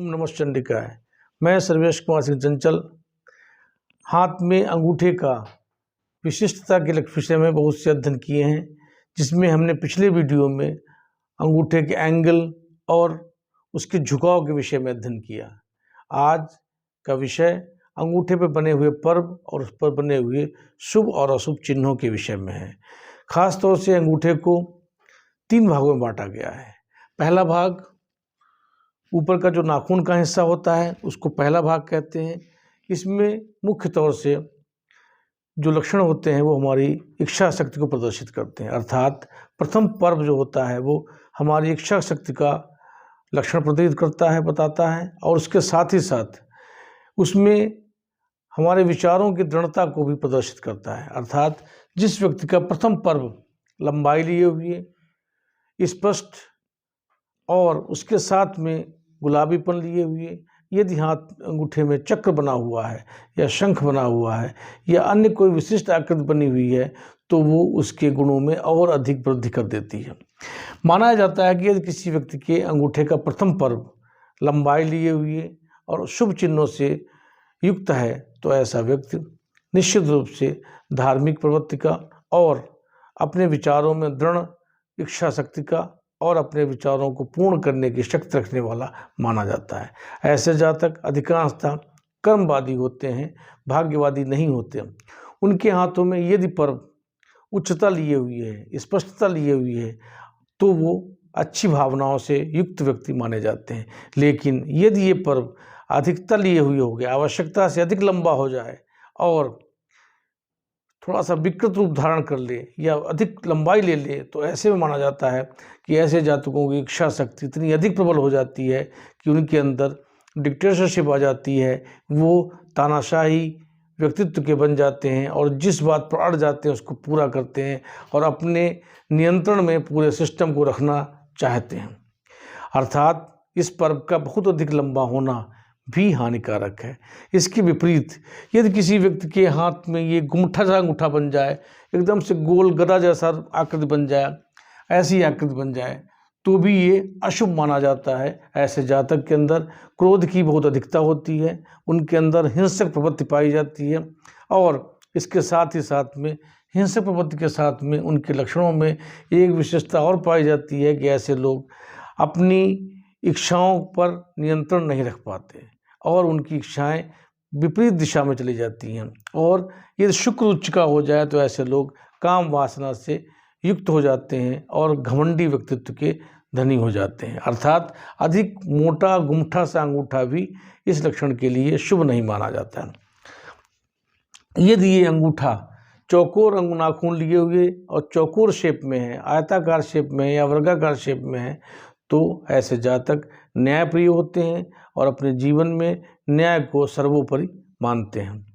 ओम नमः चंडिकाय। मैं सर्वेश कुमार सिंह चंचल। हाथ में अंगूठे का विशिष्टता के विषय में बहुत से अध्ययन किए हैं, जिसमें हमने पिछले वीडियो में अंगूठे के एंगल और उसके झुकाव के विषय में अध्ययन किया। आज का विषय अंगूठे पर बने हुए पर्व और उस पर बने हुए शुभ और अशुभ चिन्हों के विषय में है। खास तौर से अंगूठे को 3 भागों में बांटा गया है। पहला भाग ऊपर का जो नाखून का हिस्सा होता है उसको पहला भाग कहते हैं। इसमें मुख्य तौर से जो लक्षण होते हैं वो हमारी इच्छा शक्ति को प्रदर्शित करते हैं, अर्थात प्रथम पर्व जो होता है वो हमारी इच्छा शक्ति का लक्षण प्रदर्शित करता है, बताता है, और उसके साथ ही साथ उसमें हमारे विचारों की दृढ़ता को भी प्रदर्शित करता है। अर्थात जिस व्यक्ति का प्रथम पर्व लंबाई लिए हुए, स्पष्ट और उसके साथ में गुलाबीपन लिए हुए, यदि हाथ अंगूठे में चक्र बना हुआ है या शंख बना हुआ है या अन्य कोई विशिष्ट आकृति बनी हुई है तो वो उसके गुणों में और अधिक वृद्धि कर देती है। माना जाता है कि यदि किसी व्यक्ति के अंगूठे का प्रथम पर्व लंबाई लिए हुए और शुभ चिन्हों से युक्त है तो ऐसा व्यक्ति निश्चित रूप से धार्मिक प्रवृत्ति का और अपने विचारों में दृढ़ इच्छा शक्ति का और अपने विचारों को पूर्ण करने की शक्ति रखने वाला माना जाता है। ऐसे जातक अधिकांशतः कर्मवादी होते हैं, भाग्यवादी नहीं होते। उनके हाथों में यदि पर्व उच्चता लिए हुई है, स्पष्टता लिए हुई है, तो वो अच्छी भावनाओं से युक्त व्यक्ति माने जाते हैं। लेकिन यदि ये पर्व अधिकता लिए हुए हो गया, आवश्यकता से अधिक लंबा हो जाए और थोड़ा सा विकृत रूप धारण कर ले या अधिक लंबाई ले ले, तो ऐसे में माना जाता है कि ऐसे जातकों की इच्छा शक्ति इतनी अधिक प्रबल हो जाती है कि उनके अंदर डिक्टेटरशिप आ जाती है। वो तानाशाही व्यक्तित्व के बन जाते हैं और जिस बात पर अड़ जाते हैं उसको पूरा करते हैं और अपने नियंत्रण में पूरे सिस्टम को रखना चाहते हैं। अर्थात इस पर्व का बहुत अधिक लंबा होना भी हानिकारक है। इसके विपरीत यदि किसी व्यक्ति के हाथ में ये गुमठा सा अंगूठा बन जाए, एकदम से गोल गदा जैसा आकृति बन जाए, ऐसी आकृति बन जाए, तो भी ये अशुभ माना जाता है। ऐसे जातक के अंदर क्रोध की बहुत अधिकता होती है, उनके अंदर हिंसक प्रवृत्ति पाई जाती है और इसके साथ ही साथ में हिंसक प्रवृत्ति के साथ में उनके लक्षणों में एक विशेषता और पाई जाती है कि ऐसे लोग अपनी इच्छाओं पर नियंत्रण नहीं रख पाते और उनकी इच्छाएं विपरीत दिशा में चली जाती हैं। और यदि शुक्र उच्च का हो जाए तो ऐसे लोग काम वासना से युक्त हो जाते हैं और घमंडी व्यक्तित्व के धनी हो जाते हैं। अर्थात अधिक मोटा गुमठा सा अंगूठा भी इस लक्षण के लिए शुभ नहीं माना जाता है। यदि ये अंगूठा चौकोर नाखून लिए हुए और चौकोर शेप में है, आयताकार शेप में है या वर्गाकार शेप में है, तो ऐसे जातक न्यायप्रिय होते हैं और अपने जीवन में न्याय को सर्वोपरि मानते हैं।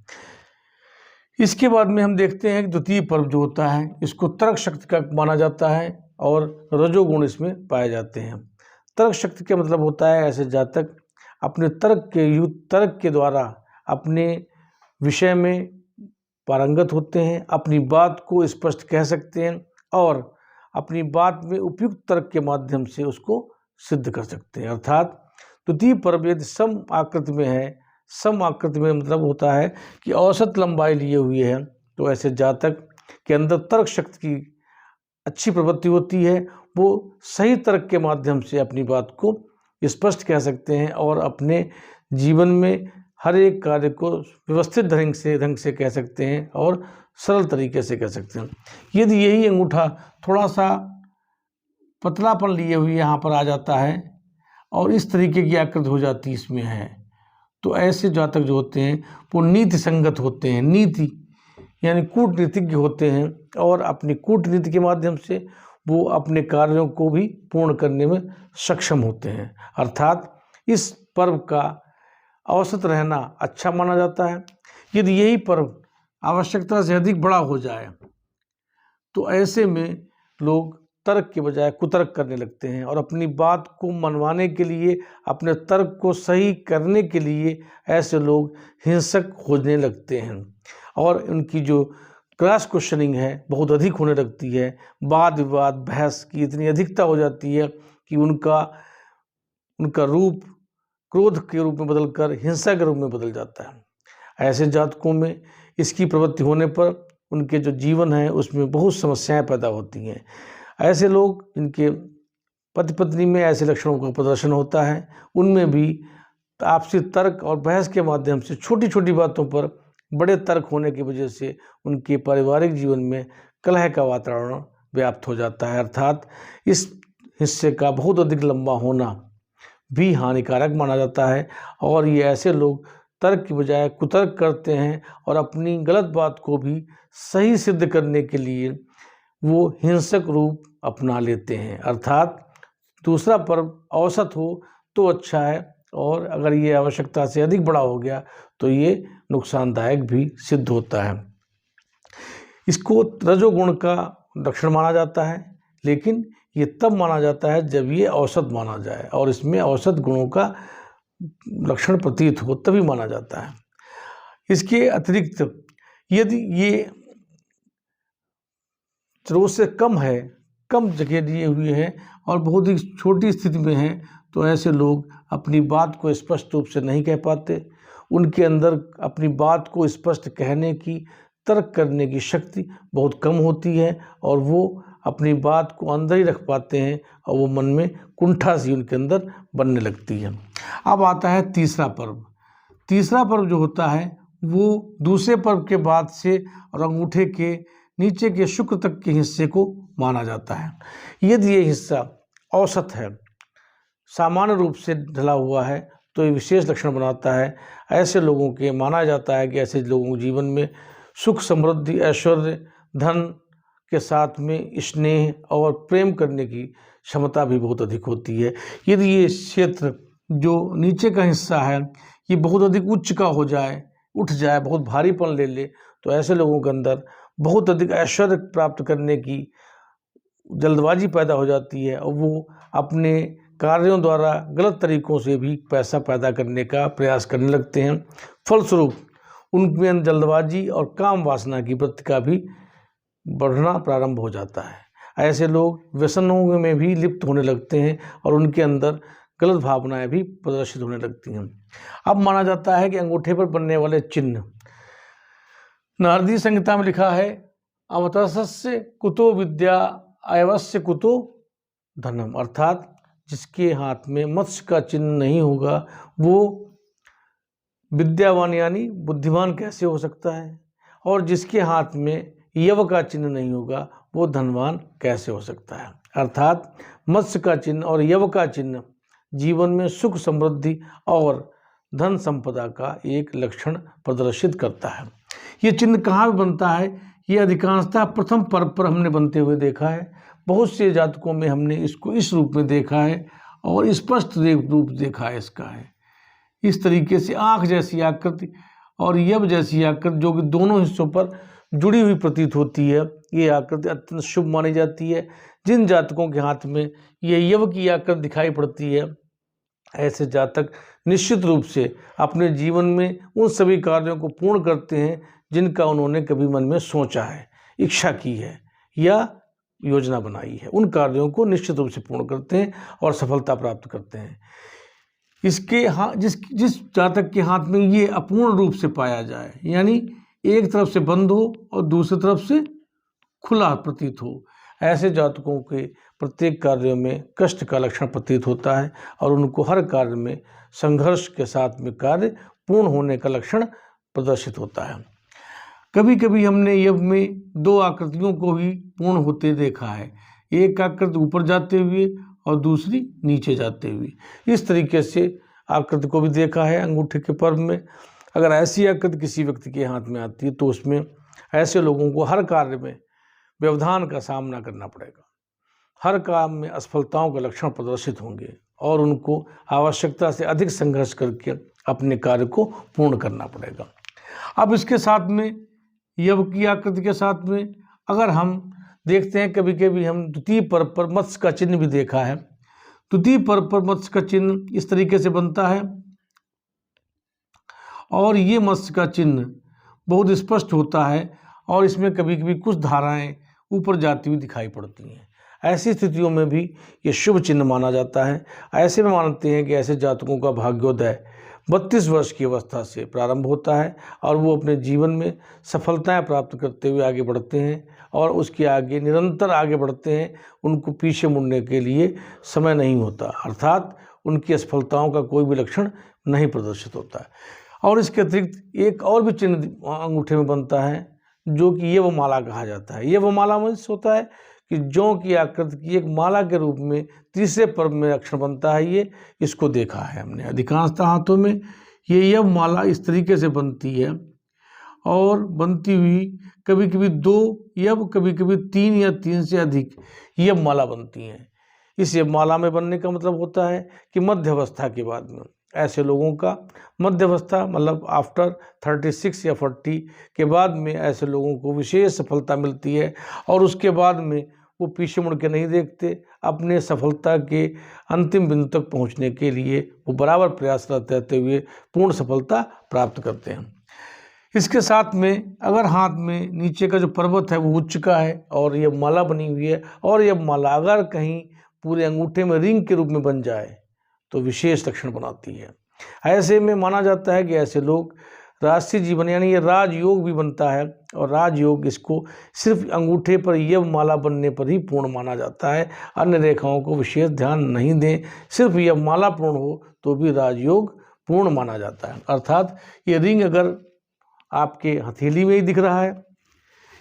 इसके बाद में हम देखते हैं कि द्वितीय पर्व जो होता है इसको तर्क शक्ति का माना जाता है और रजोगुण इसमें पाए जाते हैं। तर्क शक्ति का मतलब होता है ऐसे जातक अपने तर्क के द्वारा अपने विषय में पारंगत होते हैं, अपनी बात को स्पष्ट कह सकते हैं और अपनी बात में उपयुक्त तर्क के माध्यम से उसको सिद्ध कर सकते हैं। अर्थात द्वितीय पर्व यदि सम आकृति में है, सम आकृति में मतलब होता है कि औसत लंबाई लिए हुए है, तो ऐसे जातक के अंदर तर्क शक्ति की अच्छी प्रवृत्ति होती है। वो सही तर्क के माध्यम से अपनी बात को स्पष्ट कह सकते हैं और अपने जीवन में हर एक कार्य को व्यवस्थित ढंग से कह सकते हैं और सरल तरीके से कह सकते हैं। यदि यही अंगूठा थोड़ा सा पतलापन लिए हुए यहाँ पर आ जाता है और इस तरीके की आकृति हो जाती इसमें है, तो ऐसे जातक जो होते हैं वो नीति संगत होते हैं, नीति यानी कूटनीतिज्ञ होते हैं और अपनी कूटनीति के माध्यम से वो अपने कार्यों को भी पूर्ण करने में सक्षम होते हैं। अर्थात इस पर्व का औसत रहना अच्छा माना जाता है। यदि यही पर्व आवश्यकता से अधिक बड़ा हो जाए तो ऐसे में लोग तर्क के बजाय कुतर्क करने लगते हैं और अपनी बात को मनवाने के लिए, अपने तर्क को सही करने के लिए ऐसे लोग हिंसक होने लगते हैं और उनकी जो क्रॉस क्वेश्चनिंग है बहुत अधिक होने लगती है। वाद विवाद बहस की इतनी अधिकता हो जाती है कि उनका रूप क्रोध के रूप में बदलकर हिंसा के रूप में बदल जाता है। ऐसे जातकों में इसकी प्रवृत्ति होने पर उनके जो जीवन है उसमें बहुत समस्याएं पैदा होती हैं। ऐसे लोग जिनके पति पत्नी में ऐसे लक्षणों का प्रदर्शन होता है, उनमें भी आपसी तर्क और बहस के माध्यम से छोटी छोटी बातों पर बड़े तर्क होने की वजह से उनके पारिवारिक जीवन में कलह का वातावरण व्याप्त हो जाता है। अर्थात इस हिस्से का बहुत अधिक लंबा होना भी हानिकारक माना जाता है और ये ऐसे लोग तर्क की बजाय कुतर्क करते हैं और अपनी गलत बात को भी सही सिद्ध करने के लिए वो हिंसक रूप अपना लेते हैं। अर्थात दूसरा पर्व औसत हो तो अच्छा है और अगर ये आवश्यकता से अधिक बड़ा हो गया तो ये नुकसानदायक भी सिद्ध होता है। इसको रजोगुण का लक्षण माना जाता है, लेकिन ये तब माना जाता है जब ये औसत माना जाए और इसमें औसत गुणों का लक्षण प्रतीत हो तभी माना जाता है। इसके अतिरिक्त यदि ये रोज से कम है, कम जगह लिए हुए हैं और बहुत ही छोटी स्थिति में हैं, तो ऐसे लोग अपनी बात को स्पष्ट रूप से नहीं कह पाते। उनके अंदर अपनी बात को स्पष्ट कहने की, तर्क करने की शक्ति बहुत कम होती है और वो अपनी बात को अंदर ही रख पाते हैं और वो मन में कुंठा सी उनके अंदर बनने लगती है। अब आता है तीसरा पर्व। तीसरा पर्व जो होता है वो दूसरे पर्व के बाद से और अंगूठे के नीचे के शुक्र तक के हिस्से को माना जाता है। यदि ये हिस्सा औसत है, सामान्य रूप से ढला हुआ है, तो ये विशेष लक्षण बनाता है। ऐसे लोगों के माना जाता है कि ऐसे लोगों के जीवन में सुख, समृद्धि, ऐश्वर्य, धन के साथ में स्नेह और प्रेम करने की क्षमता भी बहुत अधिक होती है। यदि ये क्षेत्र जो नीचे का हिस्सा है ये बहुत अधिक उच्च का हो जाए, उठ जाए, बहुत भारीपन ले ले, तो ऐसे लोगों के अंदर बहुत अधिक ऐश्वर्य प्राप्त करने की जल्दबाजी पैदा हो जाती है और वो अपने कार्यों द्वारा गलत तरीकों से भी पैसा पैदा करने का प्रयास करने लगते हैं। फलस्वरूप उनमें जल्दबाजी और काम वासना की वृत्ति का भी बढ़ना प्रारंभ हो जाता है। ऐसे लोग व्यसनों में भी लिप्त होने लगते हैं और उनके अंदर गलत भावनाएं भी प्रदर्शित होने लगती हैं। अब माना जाता है कि अंगूठे पर बनने वाले चिन्ह, नारदीय संहिता में लिखा है, अमतस्य कुतो विद्या अयवस्य कुतो धनम। अर्थात जिसके हाथ में मत्स्य का चिन्ह नहीं होगा वो विद्यावान यानी बुद्धिमान कैसे हो सकता है, और जिसके हाथ में यव का चिन्ह नहीं होगा वो धनवान कैसे हो सकता है। अर्थात मत्स्य का चिन्ह और यव का चिन्ह जीवन में सुख, समृद्धि और धन संपदा का एक लक्षण प्रदर्शित करता है। ये चिन्ह कहाँ बनता है? ये अधिकांशतः प्रथम पर्व पर हमने बनते हुए देखा है। बहुत से जातकों में हमने इसको इस रूप में देखा है और स्पष्ट रूप देखा है इसका है। इस तरीके से आँख जैसी आकृति और यव जैसी आकृति जो कि दोनों हिस्सों पर जुड़ी हुई प्रतीत होती है, ये आकृति अत्यंत शुभ मानी जाती है। जिन जातकों के हाथ में ये यव की आकृति दिखाई पड़ती है, ऐसे जातक निश्चित रूप से अपने जीवन में उन सभी कार्यों को पूर्ण करते हैं जिनका उन्होंने कभी मन में सोचा है, इच्छा की है या योजना बनाई है। उन कार्यों को निश्चित रूप से पूर्ण करते हैं और सफलता प्राप्त करते हैं। इसके जिस जातक के हाथ में ये अपूर्ण रूप से पाया जाए, यानी एक तरफ से बंद हो और दूसरी तरफ से खुला प्रतीत हो, ऐसे जातकों के प्रत्येक कार्यों में कष्ट का लक्षण प्रतीत होता है और उनको हर कार्य में संघर्ष के साथ में कार्य पूर्ण होने का लक्षण प्रदर्शित होता है। कभी कभी हमने यव में दो आकृतियों को भी पूर्ण होते देखा है, एक आकृति ऊपर जाते हुए और दूसरी नीचे जाते हुए। इस तरीके से आकृति को भी देखा है अंगूठे के पर्व में। अगर ऐसी आकृति किसी व्यक्ति के हाथ में आती है तो उसमें ऐसे लोगों को हर कार्य में व्यवधान का सामना करना पड़ेगा, हर काम में असफलताओं के लक्षण प्रदर्शित होंगे और उनको आवश्यकता से अधिक संघर्ष करके अपने कार्य को पूर्ण करना पड़ेगा। अब इसके साथ में यव की आकृति के साथ में अगर हम देखते हैं, कभी कभी हम द्वितीय पर्व पर मत्स्य का चिन्ह भी देखा है। द्वितीय पर्व पर मत्स्य का चिन्ह इस तरीके से बनता है और ये मत्स्य का चिन्ह बहुत स्पष्ट होता है और इसमें कभी कभी कुछ धाराएं ऊपर जाती हुई दिखाई पड़ती हैं। ऐसी स्थितियों में भी ये शुभ चिन्ह माना जाता है। ऐसे में मानते हैं कि ऐसे जातकों का भाग्योदय 32 वर्ष की अवस्था से प्रारंभ होता है और वो अपने जीवन में सफलताएं प्राप्त करते हुए आगे बढ़ते हैं और उसके आगे निरंतर आगे बढ़ते हैं। उनको पीछे मुड़ने के लिए समय नहीं होता, अर्थात उनकी असफलताओं का कोई भी लक्षण नहीं प्रदर्शित होता है। और इसके अतिरिक्त एक और भी चिन्ह अंगूठे में बनता है जो कि ये वो माला कहा जाता है। ये वो माला में होता है कि जौ की आकृति की एक माला के रूप में तीसरे पर्व में अक्षर बनता है। ये इसको देखा है हमने अधिकांशतः हाथों में। ये यह माला इस तरीके से बनती है और बनती हुई कभी कभी 2 यब कभी कभी 3 या 3 से अधिक यब माला बनती हैं। इस यब माला में बनने का मतलब होता है कि मध्यावस्था के बाद में ऐसे लोगों का मध्यावस्था मतलब आफ्टर 36 या 40 के बाद में ऐसे लोगों को विशेष सफलता मिलती है और उसके बाद में वो पीछे मुड़ के नहीं देखते। अपने सफलता के अंतिम बिंदु तक पहुंचने के लिए वो बराबर प्रयासरत रहते हुए पूर्ण सफलता प्राप्त करते हैं। इसके साथ में अगर हाथ में नीचे का जो पर्वत है वो उच्च का है और ये माला बनी हुई है और ये माला अगर कहीं पूरे अंगूठे में रिंग के रूप में बन जाए तो विशेष लक्षण बनाती है। ऐसे में माना जाता है कि ऐसे लोग राजसी जीवन यानी ये राजयोग भी बनता है और राजयोग इसको सिर्फ अंगूठे पर यह माला बनने पर ही पूर्ण माना जाता है। अन्य रेखाओं को विशेष ध्यान नहीं दें, सिर्फ यह माला पूर्ण हो तो भी राजयोग पूर्ण माना जाता है। अर्थात ये रिंग अगर आपके हथेली में ही दिख रहा है,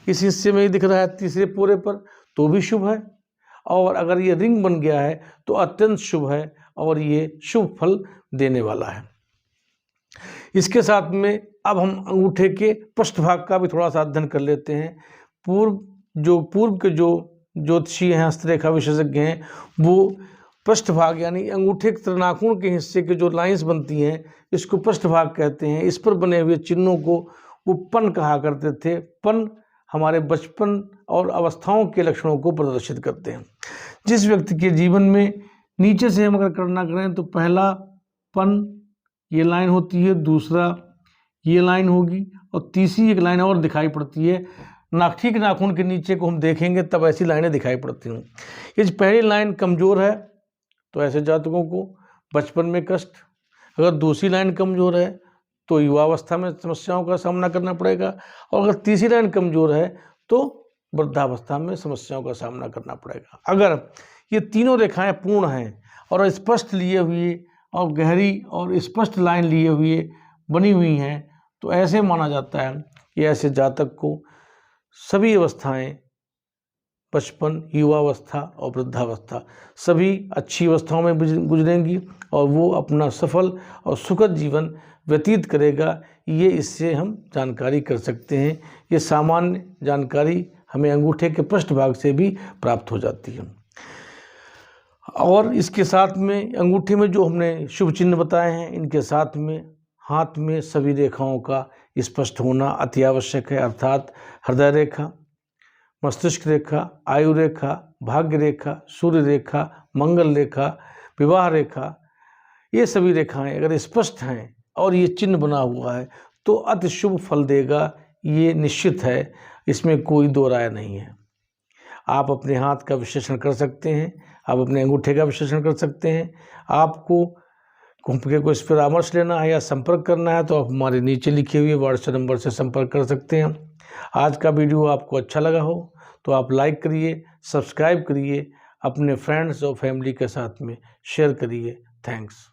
इस हिस्से में ही दिख रहा है तीसरे पूरे पर, तो भी शुभ है और अगर ये रिंग बन गया है तो अत्यंत शुभ है और ये शुभ फल देने वाला है। इसके साथ में अब हम अंगूठे के पृष्ठभाग का भी थोड़ा सा अध्ययन कर लेते हैं। पूर्व के जो ज्योतिषी हैं, हस्तरेखा विशेषज्ञ हैं, वो पृष्ठभाग यानी अंगूठे के त्रिनाखून के हिस्से के जो लाइंस बनती हैं इसको पृष्ठभाग कहते हैं। इस पर बने हुए चिन्हों को वो पन कहा करते थे। पन हमारे बचपन और अवस्थाओं के लक्षणों को प्रदर्शित करते हैं। जिस व्यक्ति के जीवन में नीचे से हम अगर गणना करें तो पहला पन ये लाइन होती है, दूसरा ये लाइन होगी और तीसरी एक लाइन और दिखाई पड़ती है। नाखी के नाखून के नीचे को हम देखेंगे तब ऐसी लाइनें दिखाई पड़ती हैं। ये पहली लाइन कमज़ोर है तो ऐसे जातकों को बचपन में कष्ट, अगर दूसरी लाइन कमज़ोर है तो युवावस्था में समस्याओं का सामना करना पड़ेगा और अगर तीसरी लाइन कमज़ोर है तो वृद्धावस्था में समस्याओं का सामना करना पड़ेगा। अगर ये तीनों रेखाएं पूर्ण हैं और स्पष्ट लिए हुए और गहरी और स्पष्ट लाइन लिए हुए बनी हुई हैं तो ऐसे माना जाता है कि ऐसे जातक को सभी अवस्थाएं, बचपन, युवावस्था और वृद्धावस्था सभी अच्छी अवस्थाओं में गुजरेंगी और वो अपना सफल और सुखद जीवन व्यतीत करेगा। ये इससे हम जानकारी कर सकते हैं। ये सामान्य जानकारी हमें अंगूठे के पृष्ठभाग से भी प्राप्त हो जाती है। और इसके साथ में अंगूठे में जो हमने शुभ चिन्ह बताए हैं, इनके साथ में हाथ में सभी रेखाओं का स्पष्ट होना अति आवश्यक है। अर्थात हृदय रेखा, मस्तिष्क रेखा, आयु रेखा, भाग्य रेखा, सूर्य रेखा, मंगल रेखा, विवाह रेखा, ये सभी रेखाएं अगर स्पष्ट हैं और ये चिन्ह बना हुआ है तो अति शुभ फल देगा, ये निश्चित है, इसमें कोई दो राय नहीं है। आप अपने हाथ का विश्लेषण कर सकते हैं, आप अपने अंगूठे का विश्लेषण कर सकते हैं। आपको कोई इस पर परामर्श लेना है या संपर्क करना है तो आप हमारे नीचे लिखे हुए व्हाट्सएप नंबर से संपर्क कर सकते हैं। आज का वीडियो आपको अच्छा लगा हो तो आप लाइक करिए, सब्सक्राइब करिए, अपने फ्रेंड्स और फैमिली के साथ में शेयर करिए। थैंक्स।